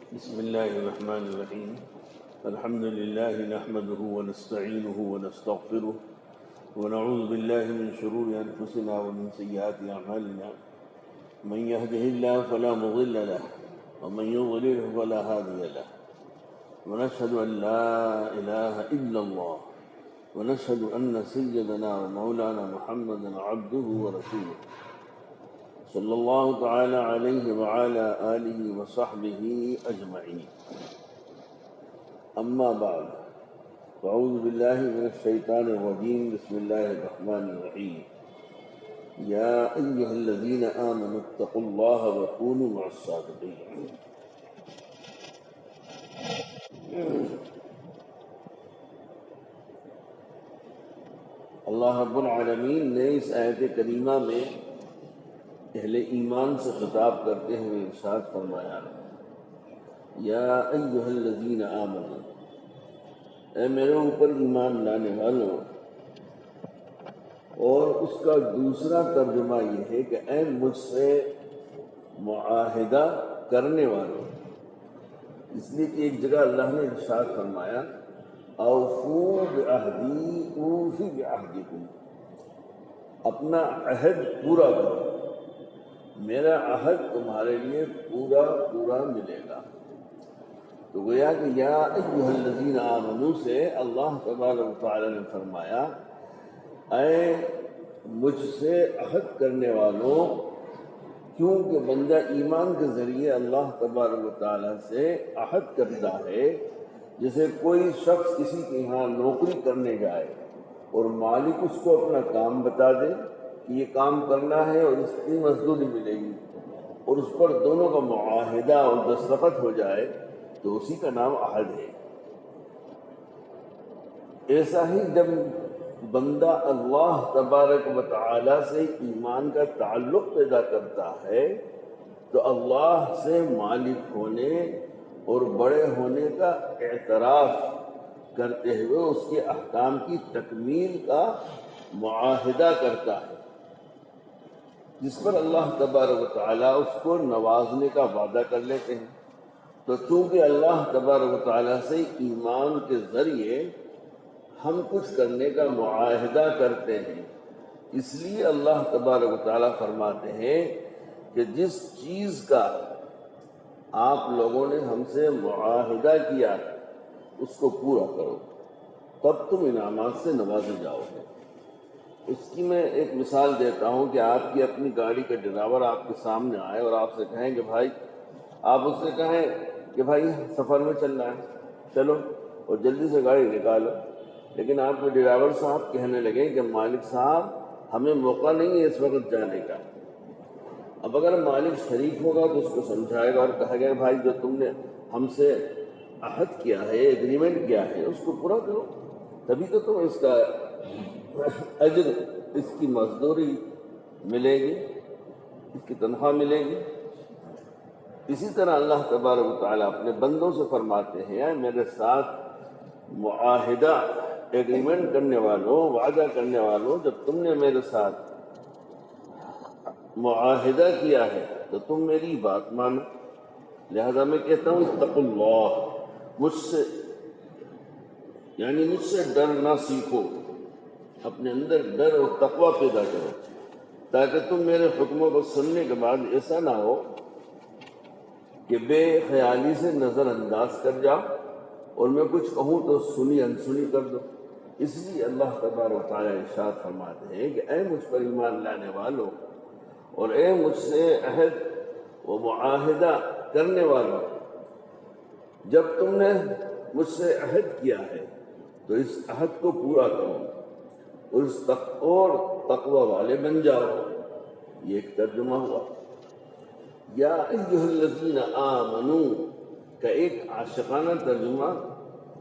بسم الله الرحمن الرحيم. الحمد لله نحمده ونستعينه ونستغفره ونعوذ بالله من شرور أنفسنا ومن سيئات أعمالنا. من يهده الله فلا مضل له ومن يضلله فلا هادي له. ونشهد أن لا إله إلا الله ونشهد أن سيدنا ومولانا محمدا عبده ورسوله صلی اللہ تعالی علیہ وعلی آلہ وصحبہ اجمعین. اما بعد فاعوذ باللہ من الشیطان الرجیم. بسم اللہ الرحمن الرحیم. یا ایہا الذین آمنوا اتقوا اللہ وکونوا مع الصادقین. اللہ رب العالمین نے اس آیت کریمہ میں اہل ایمان سے خطاب کرتے ہوئے ارشاد فرمایا، یا ایھا الذین آمنوا، اے میرے اوپر ایمان لانے والوں. اور اس کا دوسرا ترجمہ یہ ہے کہ اے مجھ سے معاہدہ کرنے والوں. اس لیے کہ ایک جگہ اللہ نے ارشاد فرمایا، اوفوا بعہدی اوفی بعہدکم، اپنا عہد پورا کرو، میرا عہد تمہارے لیے پورا پورا ملے گا. تو گویا کہ یا ایھا الذین آمنوا سے اللہ تبارک و تعالی نے فرمایا، اے مجھ سے عہد کرنے والوں. کیونکہ بندہ ایمان کے ذریعے اللہ تبارک و تعالی سے عہد کرتا ہے. جیسے کوئی شخص کسی کے یہاں نوکری کرنے جائے اور مالک اس کو اپنا کام بتا دے کہ یہ کام کرنا ہے اور اس کی مزدوری ملے گی، اور اس پر دونوں کا معاہدہ اور دستخط ہو جائے تو اسی کا نام عہد ہے. ایسا ہی جب بندہ اللہ تبارک و تعالی سے ایمان کا تعلق پیدا کرتا ہے تو اللہ سے مالک ہونے اور بڑے ہونے کا اعتراف کرتے ہوئے اس کے احکام کی تکمیل کا معاہدہ کرتا ہے، جس پر اللہ تبارک و تعالیٰ اس کو نوازنے کا وعدہ کر لیتے ہیں. تو چونکہ اللہ تبارک و تعالیٰ سے ایمان کے ذریعے ہم کچھ کرنے کا معاہدہ کرتے ہیں، اس لیے اللہ تبارک و تعالیٰ فرماتے ہیں کہ جس چیز کا آپ لوگوں نے ہم سے معاہدہ کیا اس کو پورا کرو، تب تم انعامات سے نوازے جاؤ گے. اس کی میں ایک مثال دیتا ہوں کہ آپ کی اپنی گاڑی کا ڈرائیور آپ کے سامنے آئے اور آپ سے کہیں کہ بھائی، آپ اس سے کہیں کہ بھائی سفر میں چلنا ہے، چلو اور جلدی سے گاڑی نکالو. لیکن آپ کے ڈرائیور صاحب کہنے لگے کہ مالک صاحب ہمیں موقع نہیں ہے اس وقت جانے کا. اب اگر مالک شریف ہوگا تو اس کو سمجھائے گا اور کہے گا بھائی جو تم نے ہم سے عہد کیا ہے، ایگریمنٹ کیا ہے، اس کو پورا کرو، تبھی تو تم اس کا اجر، اس کی مزدوری ملے گی، اس کی تنخواہ ملے گی. اسی طرح اللہ تبارک و تعالیٰ اپنے بندوں سے فرماتے ہیں، میرے ساتھ معاہدہ، ایگریمنٹ کرنے والوں، وعدہ کرنے والوں، جب تم نے میرے ساتھ معاہدہ کیا ہے تو تم میری بات مانو. لہذا میں کہتا ہوں اتقوا اللہ، مجھ سے یعنی مجھ سے ڈرنا سیکھو، اپنے اندر ڈر اور تقوی پیدا کرو، تاکہ تم میرے حکموں کو سننے کے بعد ایسا نہ ہو کہ بے خیالی سے نظر انداز کر جاؤ اور میں کچھ کہوں تو سنی انسنی کر دو. اس لیے اللہ تبارک و تعالیٰ ارشاد فرماتے ہیں کہ اے مجھ پر ایمان لانے والوں اور اے مجھ سے عہد و معاہدہ کرنے والوں، جب تم نے مجھ سے عہد کیا ہے تو اس عہد کو پورا کرو اور تقوی والے بن جاؤ. یہ ایک ترجمہ ہوا. یا ایھا الذین آمنوا کا ایک عاشقانہ ترجمہ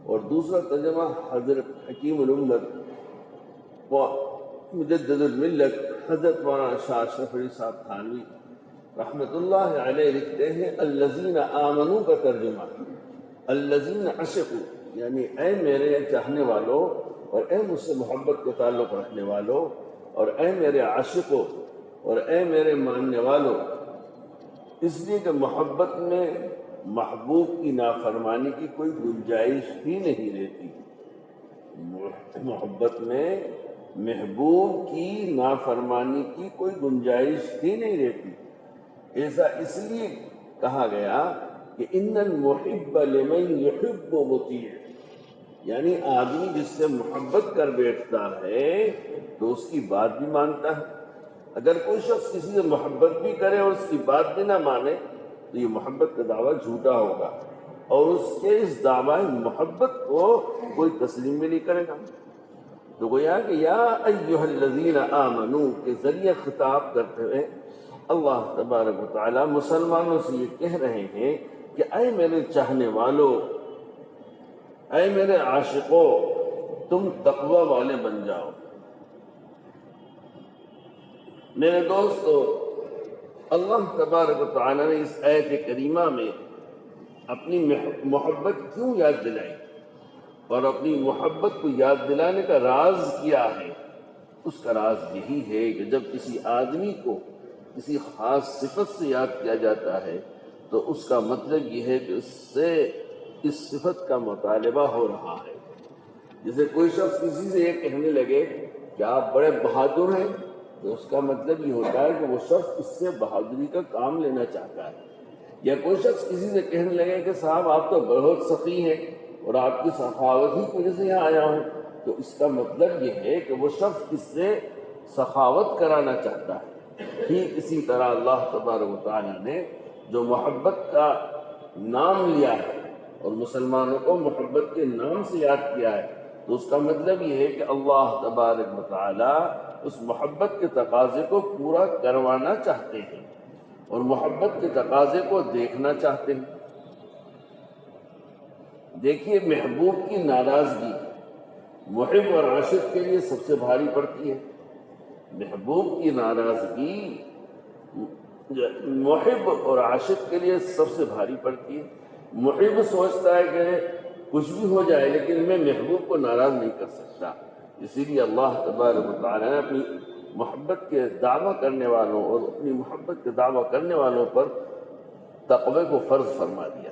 اور دوسرا ترجمہ حضرت حکیم الامت و مجدد الملت حضرت مولانا شاہ اشرف علی صاحب تھانوی رحمۃ اللہ علیہ لکھتے ہیں، الذین آمنوا کا ترجمہ الذین عشقوا، یعنی اے میرے چاہنے والوں اور اے مجھ سے محبت کو تعلق رکھنے والوں اور اے میرے عاشقوں اور اے میرے ماننے والوں. اس لیے کہ محبت میں محبوب کی نافرمانی کی کوئی گنجائش ہی نہیں رہتی۔ محبت میں محبوب کی نافرمانی کی کوئی گنجائش ہی نہیں رہتی۔ ایسا اس لیے کہا گیا کہ ان المحب لمن یحب مطیع، یعنی آدمی جس سے محبت کر بیٹھتا ہے تو اس کی بات بھی مانتا ہے۔ اگر کوئی شخص کسی سے محبت بھی کرے اور اس کی بات بھی نہ مانے تو یہ محبت کا دعویٰ جھوٹا ہوگا، اور اس کے اس دعویٰ محبت کو کوئی تسلیم بھی نہیں کرے گا۔ تو گویا کہ یا ایھا الذین آمنوا کے ذریعے خطاب کرتے ہوئے اللہ تبارک و تعالیٰ مسلمانوں سے یہ کہہ رہے ہیں کہ اے میرے چاہنے والوں، اے میرے عاشقوں، تم تقوی والے بن جاؤ۔ میرے دوستو، اللہ تبارک و تعالیٰ نے اس آیت کریمہ میں اپنی محبت کیوں یاد دلائی اور اپنی محبت کو یاد دلانے کا راز کیا ہے؟ اس کا راز یہی ہے کہ جب کسی آدمی کو کسی خاص صفت سے یاد کیا جاتا ہے تو اس کا مطلب یہ ہے کہ اس سے اس صفت کا مطالبہ ہو رہا ہے۔ جیسے کوئی شخص کسی سے یہ کہنے لگے کہ آپ بڑے بہادر ہیں، تو اس کا مطلب یہ ہوتا ہے کہ وہ شخص اس سے بہادری کا کام لینا چاہتا ہے۔ یا کوئی شخص کسی سے کہنے لگے کہ صاحب آپ تو بہت سخی ہیں اور آپ کی سخاوت ہی کی وجہ سے یہاں آیا ہوں، تو اس کا مطلب یہ ہے کہ وہ شخص اس سے سخاوت کرانا چاہتا ہے۔ ٹھیک اسی طرح اللہ تبارک و تعالیٰ نے جو محبت کا نام لیا ہے اور مسلمانوں کو محبت کے نام سے یاد کیا ہے، تو اس کا مطلب یہ ہے کہ اللہ تبارک و تعالیٰ اس محبت کے تقاضے کو پورا کروانا چاہتے ہیں اور محبت کے تقاضے کو دیکھنا چاہتے ہیں۔ دیکھیے، محبوب کی ناراضگی محب اور عاشق کے لیے سب سے بھاری پڑتی ہے۔ محبوب کی ناراضگی محب اور عاشق کے لیے سب سے بھاری پڑتی ہے۔ محب سوچتا ہے کہ کچھ بھی ہو جائے لیکن میں محبوب کو ناراض نہیں کر سکتا، اسی لیے اللہ تبارک و تعالیٰ نے اپنی محبت کے دعویٰ کرنے والوں اور اپنی محبت کے دعویٰ کرنے والوں پر تقوی کو فرض فرما دیا۔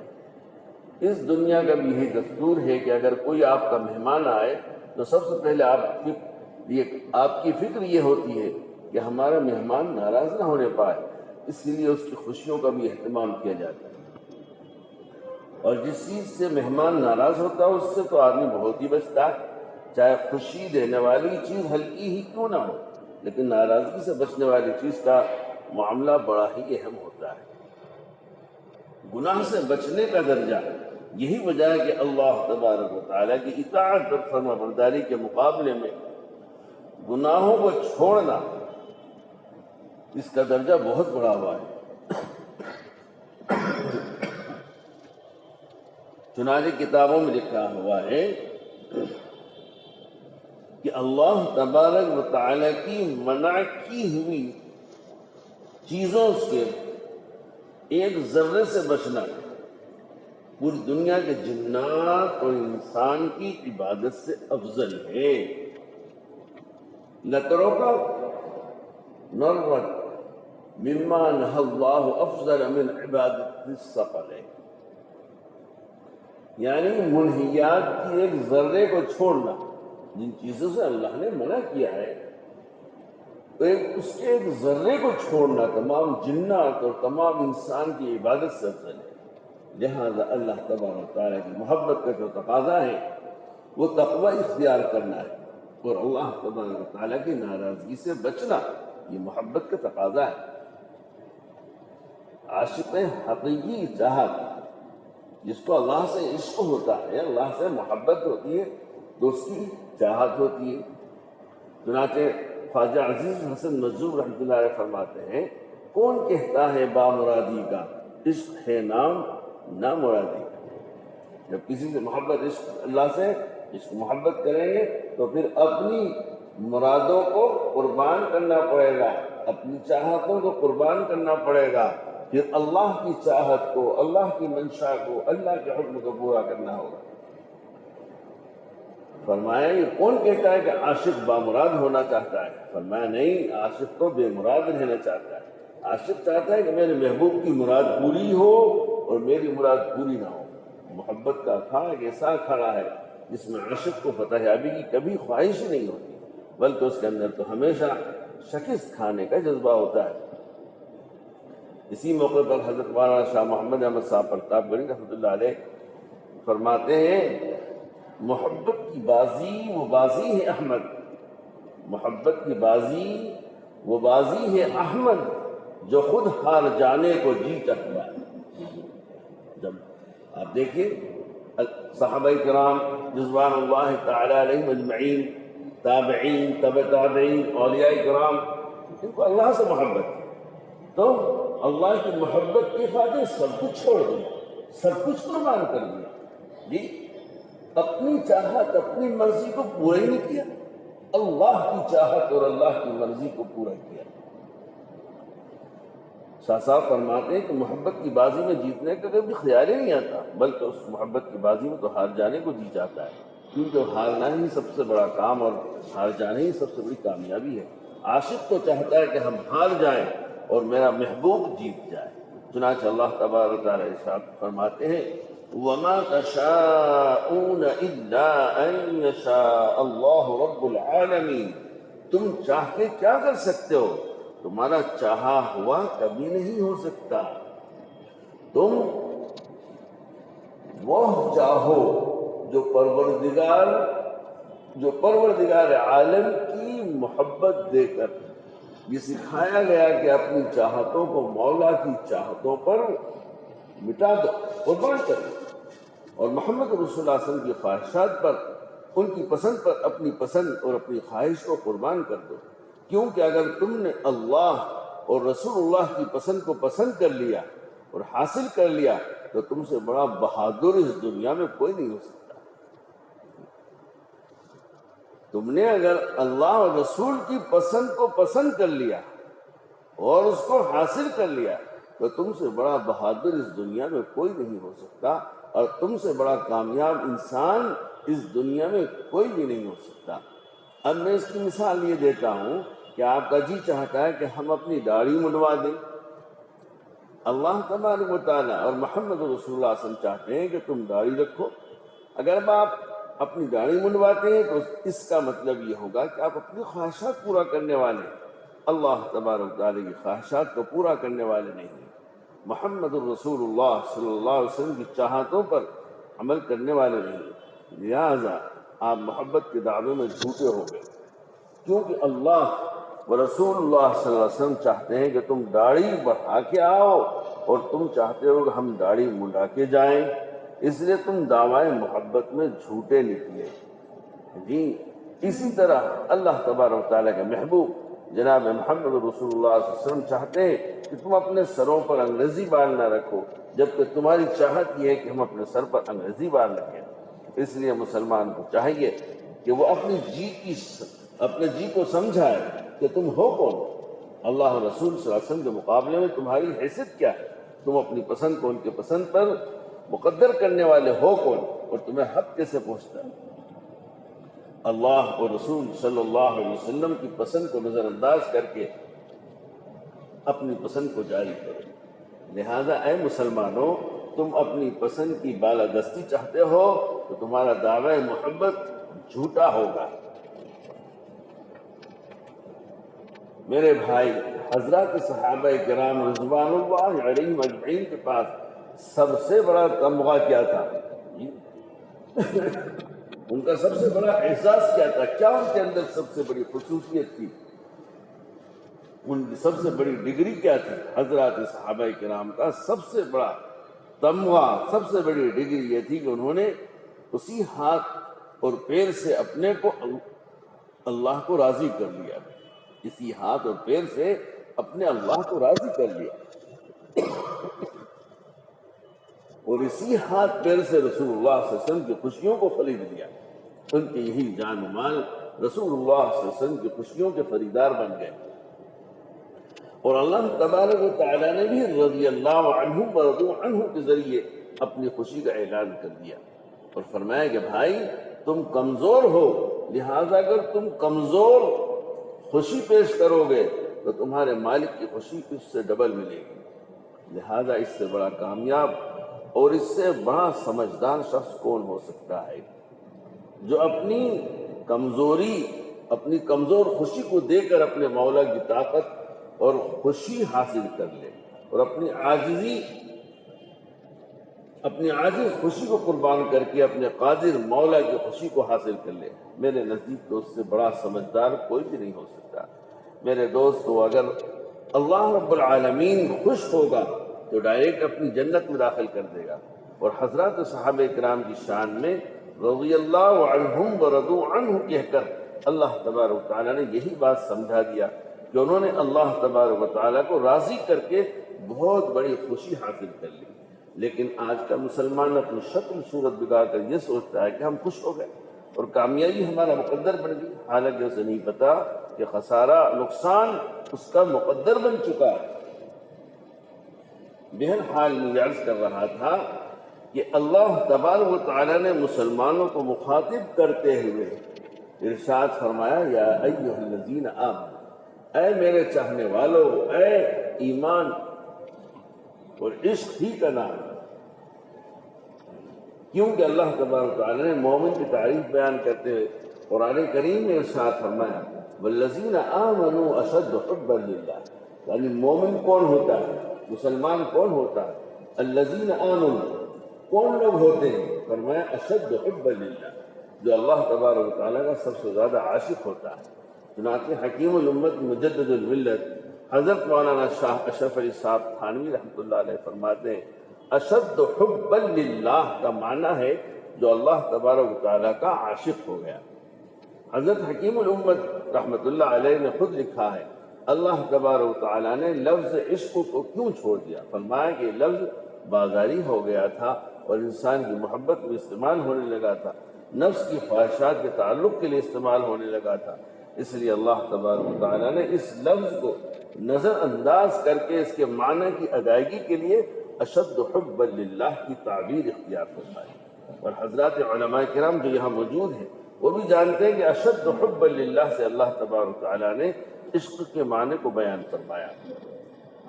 اس دنیا کا بھی یہی دستور ہے کہ اگر کوئی آپ کا مہمان آئے تو سب سے پہلے آپ کی فکر یہ ہوتی ہے کہ ہمارا مہمان ناراض نہ ہونے پائے، اس لیے اس کی خوشیوں کا بھی اہتمام کیا جاتا ہے۔ اور جس چیز سے مہمان ناراض ہوتا ہے اس سے تو آدمی بہت ہی بچتا ہے، چاہے خوشی دینے والی چیز ہلکی ہی کیوں نہ ہو، لیکن ناراضگی سے بچنے والی چیز کا معاملہ بڑا ہی اہم ہوتا ہے۔ گناہ سے بچنے کا درجہ یہی وجہ ہے کہ اللہ تبارک و تعالیٰ کی اطاعت اور فرما برداری کے مقابلے میں گناہوں کو چھوڑنا، اس کا درجہ بہت بڑا ہوا ہے۔ چنانچہ کتابوں میں لکھا ہوا ہے کہ اللہ تبارک و تعالیٰ کی منع کی ہوئی چیزوں سے ایک ذرے سے بچنا پوری دنیا کے جنات اور انسان کی عبادت سے افضل ہے۔ لَتَرَكَ نَرَّةً مِمَّا نَهَى اللَّهُ أَفْضَلَ مِنْ عِبَادَةِ الثَّقَلَيْنِ، یعنی منہیات کی ایک ذرے کو چھوڑنا، جن چیزوں سے اللہ نے منع کیا ہے، تو اس کے ایک ذرے کو چھوڑنا تمام جنات اور تمام انسان کی عبادت سے افضل ہے۔ لہذا اللہ تبارک و تعالیٰ کی محبت کا جو تقاضا ہے وہ تقوی اختیار کرنا ہے، اور اللہ تبارک و تعالیٰ کی ناراضگی سے بچنا یہ محبت کا تقاضا ہے۔ عاشق حقیقی چاہت، جس کو اللہ سے عشق ہوتا ہے، اللہ سے محبت ہوتی ہے، تو اس کی چاہت ہوتی ہے۔ چنانچہ خواجہ عزیز حسن مجذوب رحمۃ اللہ علیہ فرماتے ہیں، کون کہتا ہے بامرادی کا عشق ہے نام نامرادی کا۔ جب کسی سے محبت عشق اللہ سے عشق محبت کریں گے تو پھر اپنی مرادوں کو قربان کرنا پڑے گا، اپنی چاہتوں کو قربان کرنا پڑے گا، پھر اللہ کی چاہت کو، اللہ کی منشا کو، اللہ کے حکم کو پورا کرنا ہوگا۔ فرمایا یہ کون کہتا ہے کہ عاشق بامراد ہونا چاہتا ہے؟ فرمایا نہیں، عاشق تو بے مراد رہنا چاہتا ہے۔ عاشق چاہتا ہے کہ میرے محبوب کی مراد پوری ہو اور میری مراد پوری نہ ہو۔ محبت کا اکھاڑا ایک ایسا اکھاڑا ہے جس میں عاشق کو فتح یابی کی کبھی خواہش ہی نہیں ہوتی، بلکہ اس کے اندر تو ہمیشہ شکست کھانے کا جذبہ ہوتا ہے۔ اسی موقع پر حضرت مولانا شاہ محمد احمد صاحب پرتاپ گڑھی رحمۃ اللہ علیہ فرماتے ہیں، محبت کی بازی وہ بازی ہے احمد، محبت کی بازی وہ بازی ہے احمد، جو خود ہار جانے کو جیتا ہوا ہے۔ جب آپ دیکھیے صحابہ کرام رضوان اللہ تعالی علیہم اجمعین، تابعین، تبع تابعین، اولیاء کرام، ان کو اللہ سے محبت ہے، تو اللہ کی محبت کی خاطر سب کچھ چھوڑ دیا، سب کچھ قربان کر دیا۔ جی اپنی چاہت اپنی مرضی کو پورا ہی نہیں کیا، اللہ کی چاہت اور اللہ کی مرضی کو پورا کیا۔ شاہ صاحب فرماتے ہیں کہ محبت کی بازی میں جیتنے کا کبھی خیال ہی نہیں آتا، بلکہ اس محبت کی بازی میں تو ہار جانے کو جی جاتا ہے، کیونکہ ہارنا ہی سب سے بڑا کام اور ہار جانا ہی سب سے بڑی کامیابی ہے۔ عاشق تو چاہتا ہے کہ ہم ہار جائیں اور میرا محبوب جیت جائے۔ چنانچہ اللہ تبارک و تعالی ارشاد فرماتے ہیں، وَمَا تَشَاءُونَ إِلَّا أَن يَشَاءَ اللَّهُ رَبُّ الْعَالَمِينَ۔ تم چاہ کے کیا کر سکتے ہو؟ تمہارا چاہا ہوا کبھی نہیں ہو سکتا۔ تم وہ چاہو جو پروردگار عالم کی محبت دے کر یہ سکھایا گیا کہ اپنی چاہتوں کو مولا کی چاہتوں پر مٹا دو، قربان کر دو، اور محمد رسول اللہ صلی اللہ علیہ وسلم کی خواہشات پر، ان کی پسند پر اپنی پسند اور اپنی خواہش کو قربان کر دو، کیونکہ اگر تم نے اللہ اور رسول اللہ کی پسند کو پسند کر لیا اور حاصل کر لیا تو تم سے بڑا بہادر اس دنیا میں کوئی نہیں ہو سکتا۔ تم نے اگر اللہ اور رسول کی پسند کو پسند کر لیا اور اس کو حاصل کر لیا تو تم سے بڑا بہادر اس دنیا میں کوئی نہیں ہو سکتا، اور تم سے بڑا کامیاب انسان اس دنیا میں کوئی بھی نہیں ہو سکتا۔ اب میں اس کی مثال یہ دیتا ہوں کہ آپ کا جی چاہتا ہے کہ ہم اپنی داڑھی منڈوا دیں، اللہ تبارک و تعالیٰ اور محمد رسول اللہ صلی اللہ علیہ وسلم چاہتے ہیں کہ تم داڑھی رکھو۔ اگر آپ اپنی داڑھی منڈواتے ہیں تو اس کا مطلب یہ ہوگا کہ آپ اپنی خواہشات پورا کرنے والے ہیں، اللہ تبارک و تعالیٰ کی خواہشات کو پورا کرنے والے نہیں ہیں، محمد الرسول اللہ صلی اللہ علیہ وسلم کی چاہتوں پر عمل کرنے والے نہیں ہیں، لہٰذا آپ محبت کے دعوے میں جھوٹے ہو گئے، کیونکہ اللہ و رسول اللہ صلی اللہ علیہ وسلم چاہتے ہیں کہ تم داڑھی بڑھا کے آؤ اور تم چاہتے ہو کہ ہم داڑھی منڈا کے جائیں، اس لیے تم دعوی محبت میں جھوٹے نکلے۔ جی اسی طرح اللہ تبارک و تعالیٰ کے محبوب جناب محمد رسول اللہ صلی اللہ علیہ وسلم چاہتے ہیں کہ تم اپنے سروں پر انگریزی بال نہ رکھو، جبکہ تمہاری چاہت یہ ہے کہ ہم اپنے سر پر انگریزی بال رکھیں۔ اس لیے مسلمان کو چاہیے کہ وہ اپنے جی کو سمجھائے کہ تم ہو کون، اللہ اور رسول صلی اللہ علیہ وسلم کے مقابلے میں تمہاری حیثیت کیا ہے، تم اپنی پسند کو ان کے پسند پر مقدر کرنے والے ہو کون، اور تمہیں حق کیسے پہنچتا ہے۔ اللہ اور رسول صلی اللہ علیہ وسلم کی پسند کو نظر انداز کر کے اپنی پسند کو جاری کرو۔ لہذا اے مسلمانوں، تم اپنی پسند کی بالادستی چاہتے ہو تو تمہارا دعوی محبت جھوٹا ہوگا۔ میرے بھائی، حضرات صحابہ کرام رضوان اللہ علیہم اجمعین کے پاس سب سے بڑا تمغہ کیا تھا؟ ان کا سب سے بڑا احساس کیا تھا؟ کیا ان کے اندر سب سے بڑی خصوصیت تھی؟ ان کی سب سے بڑی ڈگری کیا تھی؟ حضرات صحابہ کرام کا سب سے بڑا تمغہ، سب سے بڑی ڈگری یہ تھی کہ انہوں نے اسی ہاتھ اور پیر سے اپنے کو اللہ کو راضی کر لیا، اسی ہاتھ اور پیر سے اپنے اللہ کو راضی کر لیا، اور اسی ہاتھ پیر سے رسول اللہ صلی اللہ علیہ وسلم کی خوشیوں کو خرید لیا۔ ان کے یہی جان و مال رسول اللہ صلی اللہ علیہ وسلم کی خوشیوں کے خریدار بن گئے، اور اللہ تبارک و تعالیٰ نے بھی رضی اللہ عنہ ورضوا عنہ کے ذریعے اپنی خوشی کا اعلان کر دیا اور فرمایا کہ بھائی تم کمزور ہو، لہذا اگر تم کمزور خوشی پیش کرو گے تو تمہارے مالک کی خوشی اس سے ڈبل ملے گی، لہذا اس سے بڑا کامیاب اور اس سے بڑا سمجھدار شخص کون ہو سکتا ہے جو اپنی کمزوری، اپنی کمزور خوشی کو دے کر اپنے مولا کی طاقت اور خوشی حاصل کر لے، اور اپنی عاجز خوشی کو قربان کر کے اپنے قادر مولا کی خوشی کو حاصل کر لے۔ میرے نزدیک تو اس سے بڑا سمجھدار کوئی بھی نہیں ہو سکتا۔ میرے دوستو، اگر اللہ رب العالمین خوش ہوگا تو ڈائریکٹ اپنی جنت میں داخل کر دے گا۔ اور حضرات صحابہ کرام کی شان میں رضی اللہ عنہم ورضوا عنہ کہہ کر اللہ تبارک و تعالیٰ نے یہی بات سمجھا دیا کہ انہوں نے اللہ تبارک و تعالیٰ کو راضی کر کے بہت بڑی خوشی حاصل کر لی۔ لیکن آج کا مسلمان اپنی شکل صورت بگاڑ کر یہ سوچتا ہے کہ ہم خوش ہو گئے اور کامیابی ہمارا مقدر بن گئی، حالانکہ اسے نہیں پتا کہ خسارہ، نقصان اس کا مقدر بن چکا ہے۔ بہرحال میں عرض کر رہا تھا کہ اللہ تبارک و تعالیٰ نے مسلمانوں کو مخاطب کرتے ہوئے ارشاد فرمایا، یا ایھا الذین آمنوا، اے میرے چاہنے والو، اے ایمان اور عشق ہی کا نام، کیونکہ اللہ تبارک و تعالیٰ نے مومن کی تعریف بیان کرتے ہوئے قرآن کریم میں ارشاد فرمایا، والذین آمنوا اشد حبا للہ، یعنی مومن کون ہوتا ہے، مسلمان کون ہوتا ہے، الذین آمنوا کون لوگ ہوتے ہیں، فرمایا اشد حبا للہ، جو اللہ تبارک و تعالیٰ کا سب سے زیادہ عاشق ہوتا ہے۔ چنانچہ حکیم الامت مجدد الملت حضرت مولانا شاہ اشرف علی صاحب تھانوی رحمۃ اللہ علیہ فرماتے ہیں، اشد حبا للہ کا معنی ہے جو اللہ تبارک و تعالیٰ کا عاشق ہو گیا۔ حضرت حکیم الامت رحمۃ اللہ علیہ نے خود لکھا ہے، اللہ تبارک و تعالیٰ نے لفظ عشق کو کیوں چھوڑ دیا، فرمایا کہ لفظ بازاری ہو گیا تھا اور انسان کی محبت میں استعمال ہونے لگا تھا، نفس کی خواہشات کے تعلق کے لیے استعمال ہونے لگا تھا، اس لیے اللہ تبارک و تعالیٰ نے اس لفظ کو نظر انداز کر کے اس کے معنی کی ادائیگی کے لیے اشد حبا للہ کی تعبیر اختیار فرمائی۔ اور حضرات علماء کرام جو یہاں موجود ہیں وہ بھی جانتے ہیں کہ اشد حبا للہ سے اللہ تبارک و تعالیٰ نے عشق کے معنی کو بیان فرمایا۔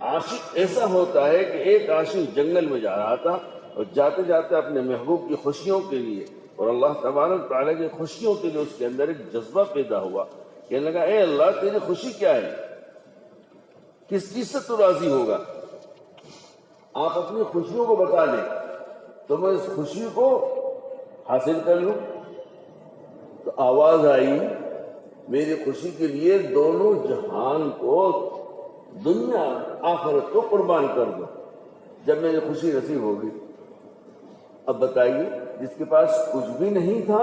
عاشق ایسا ہوتا ہے کہ ایک عاشق جنگل میں جا رہا تھا اور جاتے جاتے اپنے محبوب کی خوشیوں کے لیے اور اللہ تبارک و تعالیٰ کی خوشیوں کے لیے اس کے اندر ایک جذبہ پیدا ہوا، کہنے لگا، اے اللہ تیری خوشی کیا ہے، کس چیز سے تو راضی ہوگا، آپ اپنی خوشیوں کو بتا دیں تو میں اس خوشی کو حاصل کر لوں۔ تو آواز آئی، میری خوشی کے لیے دونوں جہان کو، دنیا آخرت کو قربان کر دو جب میری خوشی نصیب ہوگی۔ اب بتائیے، جس کے پاس کچھ بھی نہیں تھا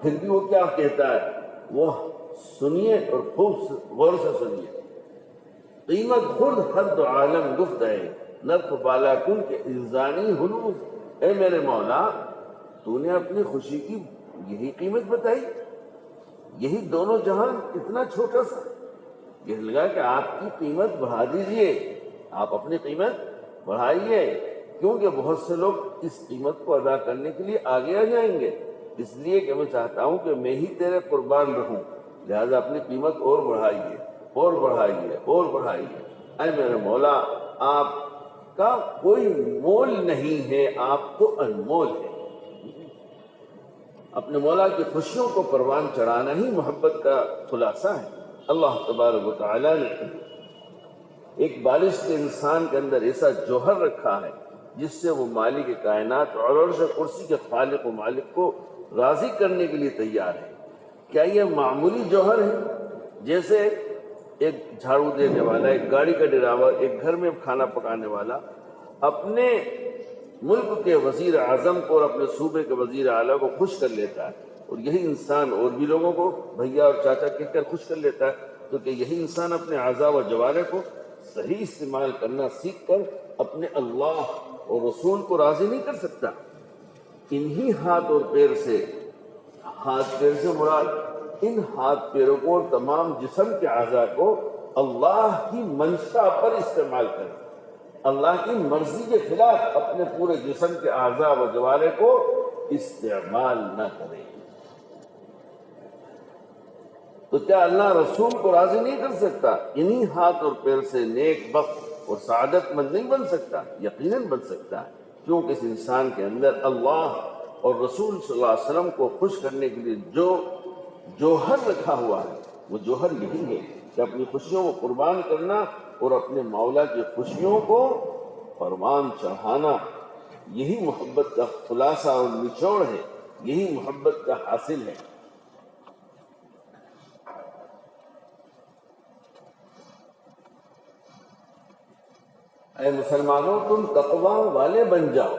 پھر بھی وہ کیا کہتا ہے، وہ سنیے اور خوب غور سے سنیے، قیمت خود حد عالم گفت ہے، نرف بالا کن کے انسانی حلوز، اے میرے مولا تو نے اپنی خوشی کی یہی قیمت بتائی، یہی دونوں جہان اتنا چھوٹا سا، یہ لگا کہ آپ کی قیمت بڑھا دیجئے، آپ اپنی قیمت بڑھائیے، کیونکہ بہت سے لوگ اس قیمت کو ادا کرنے کے لیے آگے آ جائیں گے، اس لیے کہ میں چاہتا ہوں کہ میں ہی تیرے قربان رہوں، لہذا اپنی قیمت اور بڑھائیے اور بڑھائیے اور بڑھائیے۔ اے میرے مولا، آپ کا کوئی مول نہیں ہے، آپ تو انمول ہے۔ اپنے مولا کی خوشیوں کو پروان چڑھانا ہی محبت کا خلاصہ ہے۔ اللہ تبارک و تعالیٰ نے ایک بالغ کے انسان کے اندر ایسا جوہر رکھا ہے جس سے وہ مالک کائنات اور عرش کرسی کے خالق و مالک کو راضی کرنے کے لیے تیار ہے۔ کیا یہ معمولی جوہر ہے؟ جیسے ایک جھاڑو دینے والا، ایک گاڑی کا ڈرائیور، ایک گھر میں کھانا پکانے والا اپنے ملک کے وزیر اعظم کو اور اپنے صوبے کے وزیر اعلیٰ کو خوش کر لیتا ہے، اور یہی انسان اور بھی لوگوں کو بھیا اور چاچا کہہ کر خوش کر لیتا ہے، تو کہ یہی انسان اپنے اعضاء و جوارح کو صحیح استعمال کرنا سیکھ کر اپنے اللہ اور رسول کو راضی نہیں کر سکتا۔ انہی ہاتھ اور پیر سے، ہاتھ پیر سے مراد ان ہاتھ پیروں کو اور تمام جسم کے اعضاء کو اللہ کی منشا پر استعمال کریں، اللہ کی مرضی کے خلاف اپنے پورے جسم کے اعضاء و جوارح کو استعمال نہ کریں۔ تو کیا اللہ رسول کو راضی نہیں کر سکتا؟ انہی ہاتھ اور پیر سے نیک بخت اور سعادت مند نہیں بن سکتا؟ یقیناً بن سکتا ہے۔ کیوں کہ اس انسان کے اندر اللہ اور رسول صلی اللہ علیہ وسلم کو خوش کرنے کے لیے جو جوہر رکھا ہوا ہے وہ جوہر یہی ہے کہ اپنی خوشیوں کو قربان کرنا اور اپنے مولا کی خوشیوں کو فرمان چڑھانا، یہی محبت کا خلاصہ اور نچوڑ ہے، یہی محبت کا حاصل ہے۔ اے مسلمانوں تم تقوی والے بن جاؤ۔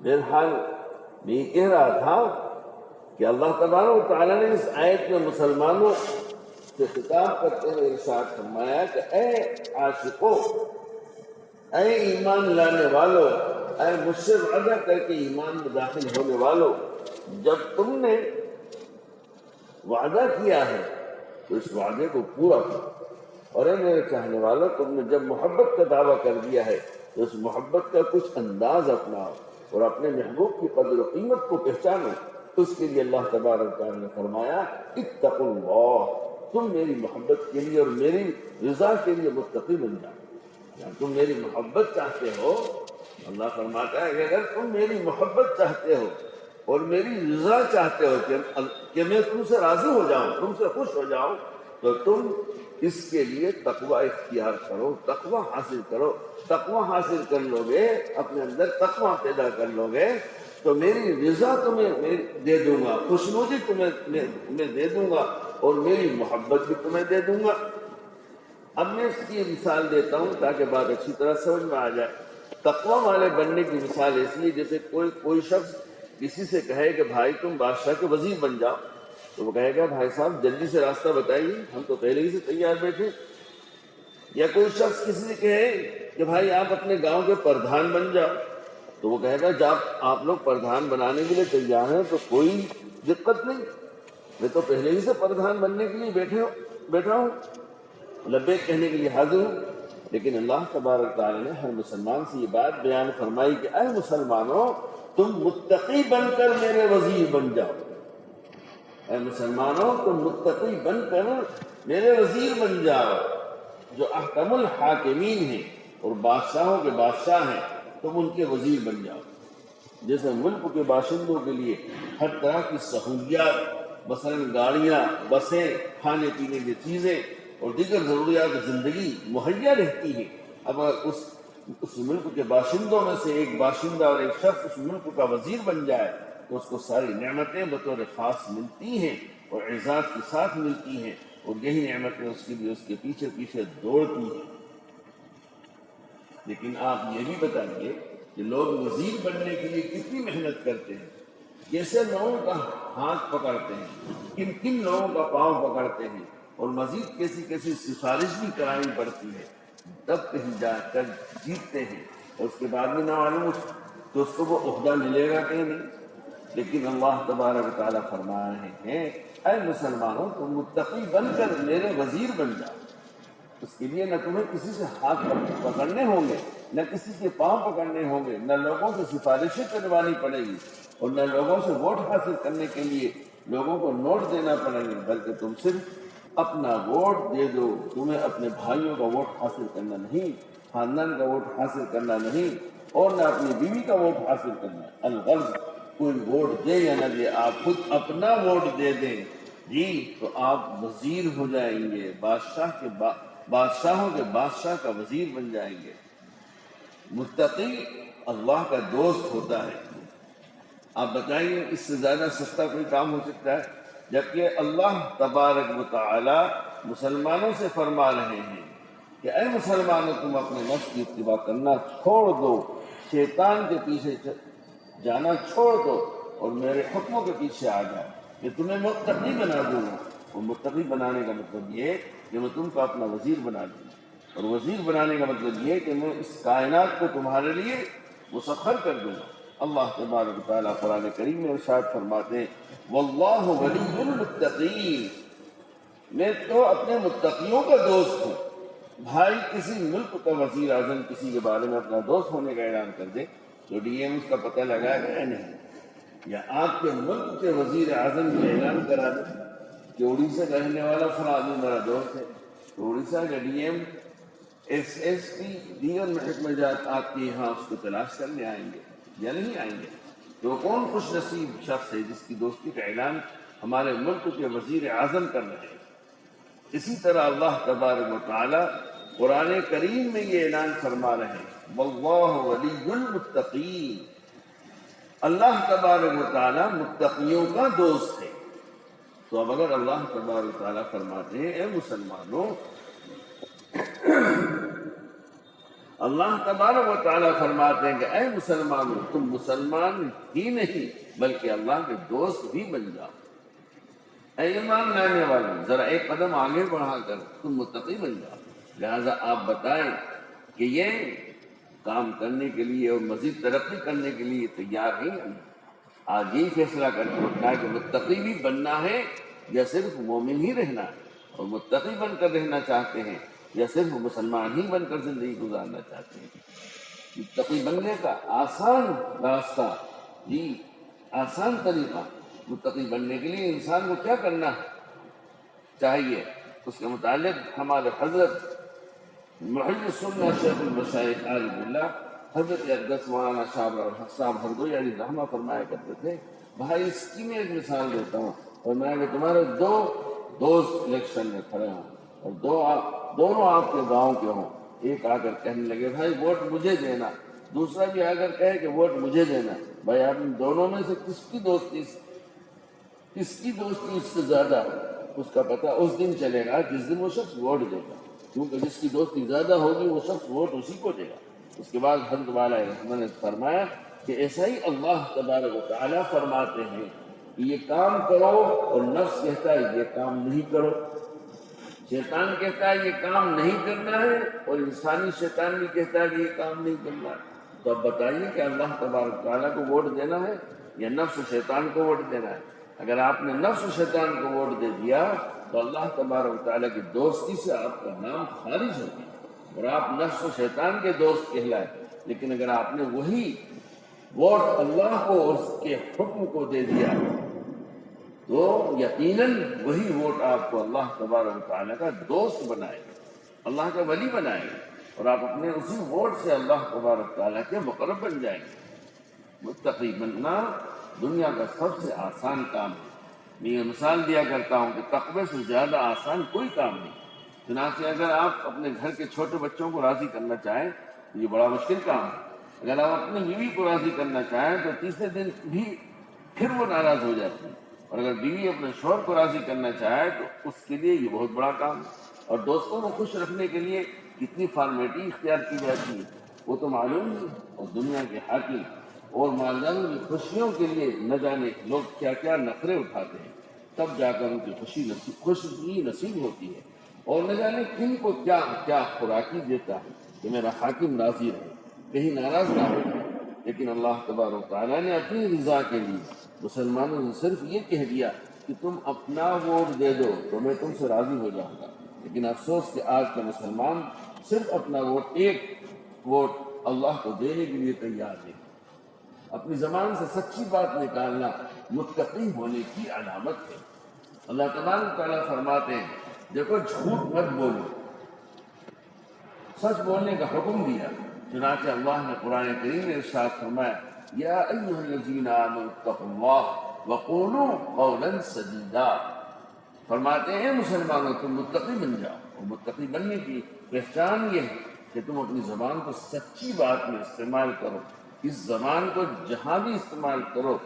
بہرحال میں یہ کہہ رہا تھا کہ اللہ تبارک و تعالیٰ نے اس آیت میں مسلمانوں سے خطاب کرتے ہوئے ارشاد فرمایا کہ اے عاشقوں، اے ایمان لانے والو، اے مجھ سے وعدہ کر کے ایمان میں داخل ہونے والو، جب تم نے وعدہ کیا ہے تو اس وعدے کو پورا کرو، اور اے میرے چاہنے والوں، تم نے جب محبت کا دعویٰ کر دیا ہے تو اس محبت کا کچھ انداز اپناؤ اور اپنے محبوب کی قدر و قیمت کو پہچانو۔ اس کے لیے اللہ تبارک و تعالیٰ نے فرمایا اتقوا اللہ، تم میری محبت کے لیے اور میری رضا کے لیے متقی بن جاؤ۔ یعنی تم میری محبت چاہتے ہو، اللہ فرماتا ہے کہ اگر تم میری محبت چاہتے ہو اور میری رضا چاہتے ہو کہ میں تم سے راضی ہو جاؤں، تم سے خوش ہو جاؤں، تو تم اس کے لیے تقوی اختیار کرو، تقوی حاصل کرو۔ تقوی حاصل کر لو گے، اپنے اندر تقوی پیدا کر لو گے تو میری رضا تمہیں دے دوں گا، خوشنودی تمہیں دے دوں گا، اور میری محبت بھی تمہیں دے دوں گا۔ اب میں اس کی مثال دیتا ہوں تاکہ بات اچھی طرح سمجھ میں آ جائے۔ تقوی والے بننے کی مثال ایسی ہے جیسے کوئی شخص کسی سے کہے کہ بھائی تم بادشاہ کے وزیر بن جاؤ، تو وہ کہے گا بھائی صاحب جلدی سے راستہ بتائیے، ہم تو پہلے ہی سے تیار بیٹھے۔ یا کوئی شخص کسی سے کہے کہ بھائی آپ اپنے گاؤں کے پردھان بن جاؤ، تو وہ کہے گا جب آپ لوگ پردھان بنانے کے لیے تیار ہیں تو کوئی دقت نہیں، میں تو پہلے ہی سے پردھان بننے کے لیے بیٹھا ہوں، لبیک کہنے کے لیے حاضر ہوں۔ لیکن اللہ تبارک تعالیٰ نے ہر مسلمان سے یہ بات بیان فرمائی کہ اے مسلمانوں تم متقی بن کر میرے وزیر بن جاؤ۔ اے مسلمانوں تم متقی بن کر میرے وزیر بن جاؤ، جو احکم الحاکمین ہیں اور بادشاہوں کے بادشاہ ہیں، تم ان کے وزیر بن جاؤ۔ جیسے ملک کے باشندوں کے لیے ہر طرح کی سہولیات، مثلا گاڑیاں، بسیں، کھانے پینے کی چیزیں اور دیگر ضروریات زندگی مہیا رہتی ہیں، اب اس ملک کے باشندوں میں سے ایک باشندہ اور ایک شخص اس ملک کا وزیر بن جائے تو اس کو ساری نعمتیں بطور خاص ملتی ہیں اور اعزاز کے ساتھ ملتی ہیں، اور یہی نعمتیں اس کے لیے اس کے پیچھے پیچھے دوڑتی ہیں۔ لیکن آپ یہ بھی بتائیے کہ لوگ وزیر بننے کے لیے کتنی محنت کرتے ہیں، کیسے لوگوں کا ہاتھ پکڑتے ہیں، کن لوگوں کا پاؤں پکڑتے ہیں، اور مزید کیسی سفارش بھی کرانی پڑتی ہے، تب کہیں جا کر جیتتے ہیں، اور اس کے بعد بھی نہ معلوم تو اس کو وہ عہدہ ملے گا کہ نہیں۔ لیکن اللہ تبارک و تعالیٰ فرما رہے ہیں اے مسلمانوں تم متقی بن کر میرے وزیر بن جاؤ۔ اس کے لیے نہ تمہیں کسی سے ہاتھ پکڑنے ہوں گے، نہ کسی کے پاؤں پکڑنے ہوں گے، نہ لوگوں سے سفارشیں کروانی پڑے گی، اور نہ لوگوں سے ووٹ حاصل کرنے کے لیے لوگوں کو نوٹ دینا پڑیں گے، بلکہ تم صرف اپنا ووٹ دے دو۔ تمہیں اپنے بھائیوں کا ووٹ حاصل کرنا نہیں، خاندان کا ووٹ حاصل کرنا نہیں، اور نہ اپنی بیوی کا ووٹ حاصل کرنا۔ الغرض کوئی ووٹ دے یا نہ دے، آپ خود اپنا ووٹ دے دیں جی تو آپ وزیر ہو جائیں گے، بادشاہوں کے بادشاہ کا وزیر بن جائیں گے۔ متقی اللہ کا دوست ہوتا ہے۔ آپ بتائیے اس سے زیادہ سستا کوئی کام ہو سکتا ہے؟ جبکہ اللہ تبارک و تعالی مسلمانوں سے فرما رہے ہیں کہ اے مسلمانوں تم اپنے نفس کی اتباع کرنا چھوڑ دو، شیطان کے پیچھے جانا چھوڑ دو، اور میرے حکموں کے پیچھے آ جاؤ، کہ تمہیں متقی بنا دوں گا۔ اور متقی بنانے کا مطلب یہ ہے کہ میں تم کو اپنا وزیر بنا دوں گا، اور وزیر بنانے کا مطلب یہ ہے کہ میں اس کائنات کو تمہارے لیے مسخر کر دوں گا۔ اللہ تبارک و تعالیٰ قرآن کریم میں ارشاد فرماتے ہیں واللہ ولی المتقین، میں تو اپنے متقیوں کا دوست ہوں۔ بھائی کسی ملک کا وزیر اعظم کسی کے بارے میں اپنا دوست ہونے کا اعلان کر دے تو ڈی ایم اس کا پتہ لگائے گا یا نہیں؟ یا آپ کے ملک کے وزیر اعظم یہ اعلان کرا دیں کہ اڑیسہ کا رہنے والا فلاں آدمی میرا دوست ہے، تو اڑیسہ کا ڈی ایم ایس پی دیگر محکمہ جات آپ کے یہاں اس کو تلاش کرنے آئیں گے یا نہیں آئیں گے؟ تو کون خوش نصیب شخص ہے جس کی دوستی کا اعلان ہمارے ملک کے وزیر اعظم کر رہے ہیں؟ اسی طرح اللہ تبارک و تعالی قرآن کریم میں یہ اعلان فرما رہے ہیں واللہ ولی المتقین، اللہ تبارک و تعالی متقیوں کا دوست ہے۔ تو اب اگر اللہ تبارک و تعالی فرماتے ہیں اے مسلمانوں، اللہ تبارک و تعالیٰ فرماتے ہیں کہ اے مسلمانوں تم مسلمان ہی نہیں بلکہ اللہ کے دوست بھی بن جاؤ، اے ایمان لانے والوں ذرا ایک قدم آگے بڑھا کر تم متقی بن جاؤ۔ لہذا آپ بتائیں کہ یہ کام کرنے کے لیے اور مزید ترقی کرنے کے لیے تیار ہیں؟ آج یہی فیصلہ کر کے اٹھنا ہے کہ متقی بھی بننا ہے یا صرف مومن ہی رہنا ہے، اور متقی بن کر رہنا چاہتے ہیں یا صرف مسلمان ہی بن کر زندگی گزارنا چاہتے ہیں۔ متقی بننے کا آسان راستہ، جی آسان طریقہ، متقی بننے کے لیے انسان کو کیا کرنا چاہیے، اس کے متعلق ہمارے حضرت محی السنہ شیخ المشائخ عالم اللہ حضرت اقدس مولانا شاہ الحق صاحب ہردوئی علیہ رحمہ فرمایا کرتے تھے، بھائی اس کی میں ایک مثال دیتا ہوں، اور میں کہ تمہارے دو دوست الیکشن میں کھڑے ہوں اور دونوں آپ کے گاؤں کے ہوں، ایک آ کر کہنے لگے بھائی ووٹ مجھے دینا، دوسرا بھی آ کر کہے کہ ووٹ مجھے دینا، بھائی آپ ان دونوں میں سے کس کی دوستی اس سے زیادہ اس کا پتہ اس دن چلے گا جس دن وہ شخص ووٹ دے گا، کیونکہ جس کی دوستی زیادہ ہوگی وہ شخص ووٹ اسی کو دے گا۔ اس کے بعد حضرت والا رحمٰن نے فرمایا کہ ایسا ہی اللہ تبارک و تعالیٰ فرماتے ہیں کہ یہ کام کرو اور نفس کہتا ہے یہ کام نہیں کرو، شیطان کہتا ہے یہ کام نہیں کرنا ہے اور انسانی شیطان بھی کہتا ہے کہ یہ کام نہیں کرنا ہے۔ تو اب بتائیے کہ اللہ تبارک و تعالیٰ کو ووٹ دینا ہے یا نفس و شیطان کو ووٹ دینا ہے؟ اگر آپ نے نفس و شیطان کو ووٹ دے دیا تو اللہ تبارک و تعالیٰ کی دوستی سے آپ کا نام خارج ہو گیا اور آپ نفس و شیطان کے دوست کہلائے۔ لیکن اگر آپ نے وہی ووٹ اللہ کو اور اس کے حکم کو دے دیا تو یقیناً وہی ووٹ آپ کو اللہ تبارک و تعالیٰ کا دوست بنائے گا، اللہ کا ولی بنائے گا، اور آپ اپنے اسی ووٹ سے اللہ تبارک و تعالیٰ کے مقرب بن جائیں گے۔ متقی بننا دنیا کا سب سے آسان کام ہے۔ میں یہ مثال دیا کرتا ہوں کہ تقوی سے زیادہ آسان کوئی کام نہیں۔ چنانچہ اگر آپ اپنے گھر کے چھوٹے بچوں کو راضی کرنا چاہیں تو یہ بڑا مشکل کام ہے۔ اگر آپ اپنی بیوی کو راضی کرنا چاہیں تو تیسرے دن بھی پھر وہ ناراض ہو جاتی ہے، اور اگر بیوی اپنے شوہر کو راضی کرنا چاہے تو اس کے لیے یہ بہت بڑا کام ہے۔ اور دوستوں کو خوش رکھنے کے لیے کتنی فارمیلٹی اختیار کی جاتی ہے وہ تو معلوم نہیں، اور دنیا کے حاکم اور مالداروں کی خوشیوں کے لیے نہ جانے لوگ کیا کیا نخرے اٹھاتے ہیں، تب جا کر ان کی خوشی نصیب ہوتی ہے، اور نہ جانے کن کو کیا کیا خوراکی دیتا ہے کہ میرا حاکم راضی رہے، کہیں ناراض نہ ہو جائے۔ لیکن اللہ تبارک و تعالیٰ نے اپنی رضا کے لیے مسلمانوں سے صرف یہ کہہ دیا کہ تم اپنا ووٹ دے دو تو میں تم سے راضی ہو جاؤں گا۔ لیکن افسوس کہ آج کا مسلمان صرف اپنا ووٹ، ایک ووٹ اللہ کو دینے کے لیے تیار نہیں۔ اپنی زبان سے سچی بات نکالنا متقی ہونے کی علامت ہے۔ اللہ تبارک و تعالیٰ فرماتے ہیں دیکھو جھوٹ مت بولو، سچ بولنے کا حکم دیا۔ چنانچہ اللہ نے قرآن کریم میں ارشاد فرمایا یا ایھا الذین آمنوا اتقوا اللہ وقولوا قولا سدیدا، فرماتے ہیں مسلمانوں تم متقی بن جاؤ، اور متقی بننے کی پہچان یہ ہے کہ تم اپنی زبان کو سچی بات میں استعمال کرو، اس زبان کو جہاں بھی استعمال کرو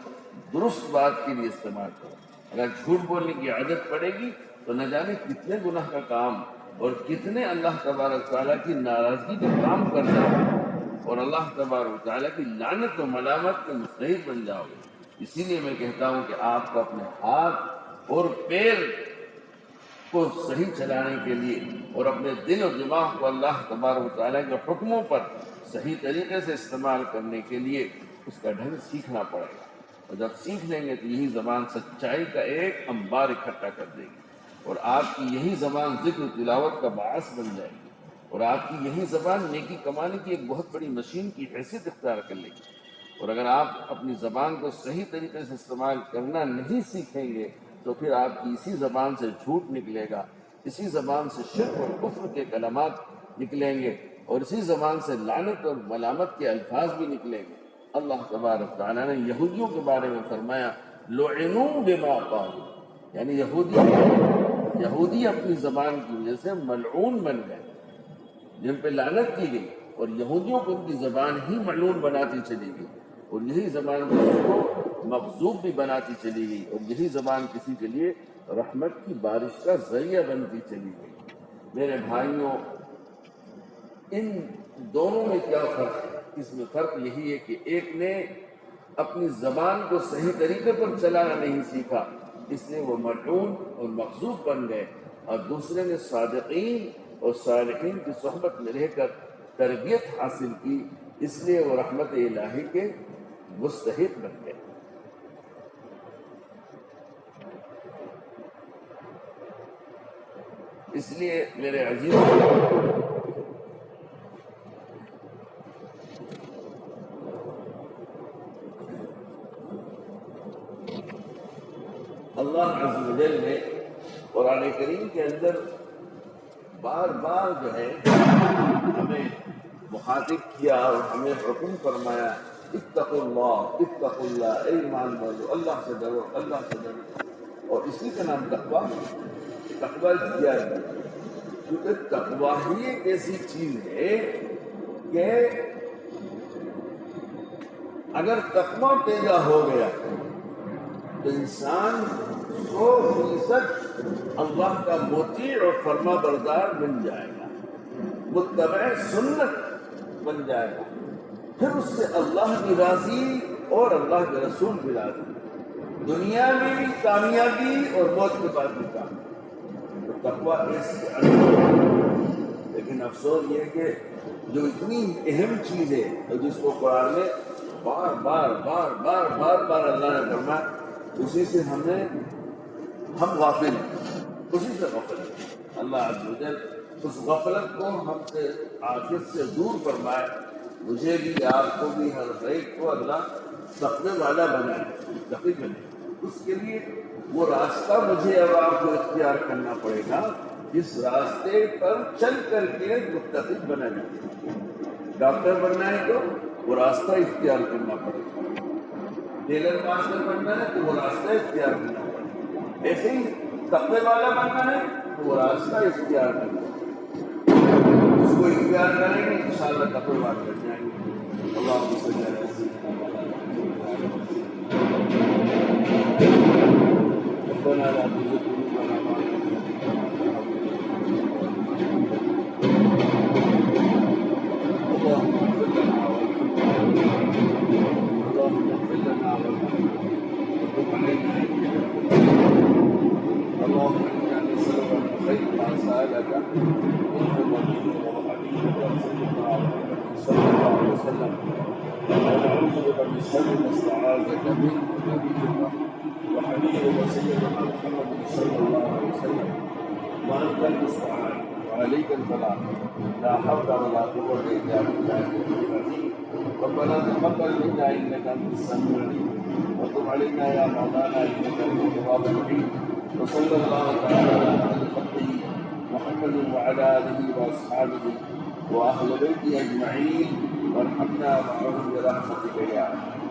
درست بات کے لیے استعمال کرو۔ اگر جھوٹ بولنے کی عادت پڑے گی تو نہ جانے کتنے گناہ کا کام اور کتنے اللہ تبارک تعالیٰ کی ناراضگی کا کام کر جاؤ گے، اور اللہ تبارک تعالیٰ کی لعنت و ملامت کے مستحق بن جاؤ گے۔ اسی لیے میں کہتا ہوں کہ آپ کو اپنے ہاتھ اور پیر کو صحیح چلانے کے لیے اور اپنے دل و دماغ کو اللہ تبارک تعالیٰ کے حکموں پر صحیح طریقے سے استعمال کرنے کے لیے اس کا ڈھنگ سیکھنا پڑے گا، اور جب سیکھ لیں گے تو یہی زبان سچائی کا ایک انبار اکٹھا کر دے گی، اور آپ کی یہی زبان ذکر و تلاوت کا باعث بن جائے گی، اور آپ کی یہی زبان نیکی کمانے کی ایک بہت بڑی مشین کی حیثیت اختیار کر لے گی۔ اور اگر آپ اپنی زبان کو صحیح طریقے سے استعمال کرنا نہیں سیکھیں گے تو پھر آپ کی اسی زبان سے جھوٹ نکلے گا، اسی زبان سے شرک اور کفر کے کلمات نکلیں گے اور اسی زبان سے لعنت اور ملامت کے الفاظ بھی نکلیں گے۔ اللہ تبارک تعالیٰ نے یہودیوں کے بارے میں فرمایا لعنوا بما قالوا، یعنی یہودی اپنی زبان کی وجہ سے ملعون بن گئے، جن پہ لعنت کی گئی، اور یہودیوں کو ان کی زبان ہی ملعون بناتی چلی گئی، اور یہی زبان کسی کو مغضوب بھی بناتی چلی گئی، اور یہی زبان کسی کے لیے رحمت کی بارش کا ذریعہ بنتی چلی گئی۔ میرے بھائیوں، ان دونوں میں کیا فرق ہے؟ اس میں فرق یہی ہے کہ ایک نے اپنی زبان کو صحیح طریقے پر چلانا نہیں سیکھا، اس لیے وہ ملعون اور مغضوب بن گئے، اور دوسرے نے صادقین اور صالحین کی صحبت میں رہ کر تربیت حاصل کی، اس لیے وہ رحمت الہی کے مستحق بن گئے۔ اس لیے میرے عزیز، اللہ عز و جل نے قرآن کریم کے اندر بار بار جو ہے ہمیں مخاطب کیا اور ہمیں حکم فرمایا اتقوا اللہ، اے ایمان والو اللہ سے ڈرو، اللہ سے ڈرو، اور اسی کا نام تقویٰ اختیار ہے، کیونکہ تقویٰ ہی ایک ایسی چیز ہے کہ اگر تقویٰ پیدا ہو گیا تو انسان 100% اللہ کا مطیع اور فرما بردار بن جائے گا، متبع سنت بن جائے گا، پھر اس سے اللہ بھی راضی اور اللہ کے رسول بھی راضی، دنیا میں بھی کامیابی اور موت کے بعد بھی کامیابی۔ تو تقویٰ ایسی، لیکن افسوس یہ کہ جو اتنی اہم چیز ہے اور جس کو قرآن میں بار بار اللہ نے فرمایا، اسی سے ہم غافل ہیں، اسی سے غفل ہیں۔ اللہ عز و جل اس غفلت کو ہم سے عافیت سے دور فرمائے، مجھے بھی، آپ کو بھی، ہر ایک کو اللہ تقوی والا بنائے، متقی بنائے۔ اس کے لیے وہ راستہ مجھے اور آپ کو اختیار کرنا پڑے گا جس راستے پر چل کر کے متقی بنا جائے۔ ڈاکٹر بننا ہے تو وہ راستہ اختیار کرنا پڑے گا، ٹیلر ماسٹر بننا ہے تو وہ راستہ اختیار کرنا پڑے گا، ایسے ہی تقوی والا بننا ہے تو وہ راستہ اختیار کرنا ہے، اس کو اختیار کریں گے انشاءاللہ تقوی والا بن جائیں گے۔ اللہم صلی علی سیدنا ربنا لا تزغ قلوبنا بعد إذ هديتنا اللهم اغفر لنا وتب علينا اللهم انا نسألك من خير ما سألك منه نبيك وحبيبك سيدنا محمد صلى الله عليه وسلم، ونعوذ بك من شر ما استعاذك منه نبيك وحبيبك سيدنا محمد صلى الله عليه وسلم، وأنت المستعان وعليك البلاغ، لا حول ولا قوة إلا بالله العظيم۔ ربنا تقبل منا إنك أنت السميع العليم وتب علينا يا مولانا إنك أنت التواب الرحيم، وصلى الله تعالى على خير خلقه محمد وعلى آله وأصحابه وأهل بيته أجمعين، وارحمنا معهم برحمتك يا أرحم